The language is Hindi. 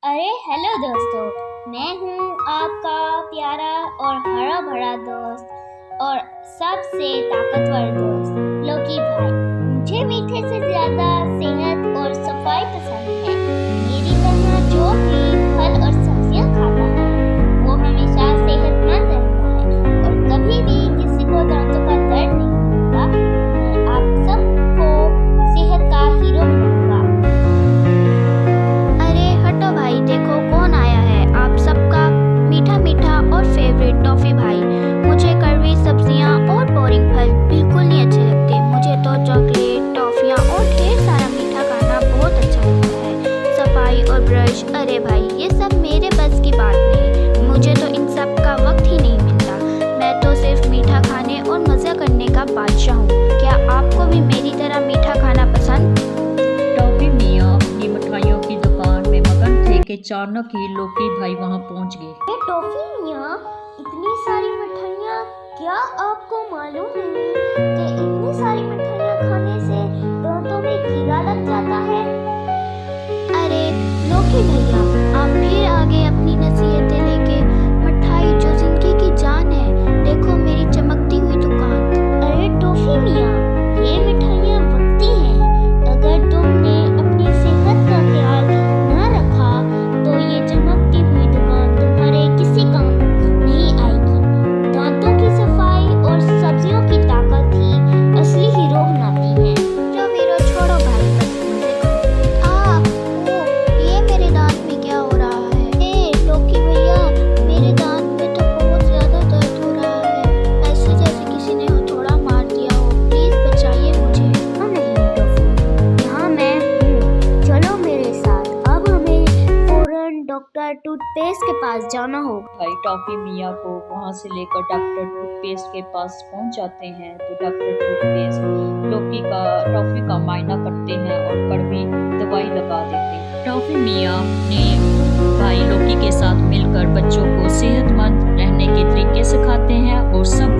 अरे हेलो दोस्तों। मैं हूँ आपका प्यारा और हरा भरा दोस्त और सबसे ताकतवर दोस्त लोकी भाई। मुझे मीठे से ज्यादा सेहत और सफाई पसंद है। मेरी तरह जो भी फल और सब्जियाँ खाता है वो हमेशा सेहतमंद रहता है और कभी भी किसी को दांतों का दर्द नहीं होता। मैं आप सबको सेहत का हीरो बनूंगा। अरे हटो भाई, देखो कौन आया है। आप सबका मीठा मीठा और फेवरेट टॉफी भाई। मुझे कड़वी सब्जियां और बोरिंग फल बिल्कुल नहीं अच्छे लगते। मुझे तो चॉकलेट, टॉफियां और ढेर सारा मीठा खाना बहुत अच्छा लगता है। सफाई और ब्रश, अरे भाई ये सब मेरे बस की बात नहीं। मुझे तो इन सब का वक्त ही नहीं मिलता। मैं तो सिर्फ मीठा खाने और मज़ा करने का बादशाह हूँ। क्या आपको भी मेरी तरह मीठा खाना पसंद? टॉफी मियाँ अपनी मिठाइयों की दुकान में मगन थे कि अचानक ही लोकी भाई वहां पहुंच गए। ये टॉफी मियाँ, इतनी सारी मिठाइयाँ, क्या आपको मालूम नहीं कि इतनी सारी मिठाइयाँ खाने से दांतों में कीड़ा लग जाता है? अरे लोकी भैया, आप फिर आगे अपनी नसीहतें लेके। मिठाई जो जिंदगी की जान है, देखो मेरी चमकती हुई दुकान। अरे टॉफी मियाँ, ये मिठाइयाँ वक्ती हैं। अगर तुमने अपनी सेहत का ख्याल ना रखा तो ये चमकती हुई दुकान तुम्हारे किसी काम नहीं आएगी। दांतों की सफाई और सब्जियों की ताकत ही असली हीरो बनाती है। जो वीरो छोड़ो भाई, बस मजे करो। ये मेरे दांत में क्या हो रहा है? ए लोकी भैया, मेरे दांत में तो बहुत ज्यादा दर्द हो रहा है। ऐसे जैसे किसी ने हथौड़ा मार दिया हो। प्लीज बचाइए मुझे। हाँ नहीं टॉफी, यहाँ मैं हूँ, चलो मेरे साथ। अब हमें फौरन डॉक्टर टूथपेस्ट के पास जाना होगा। भाई टॉफी मियाँ को वहां से लेकर डॉक्टर टूथपेस्ट के पास पहुंच जाते हैं तो डॉक्टर टूथपेस्ट टॉफी का मायना करते हैं और कड़वी दवाई लगा देते हैं। टॉफी मियाँ ने भाई लोकी के साथ मिलकर बच्चों को सेहतमंद रहने के तरीके सिखाते हैं और सब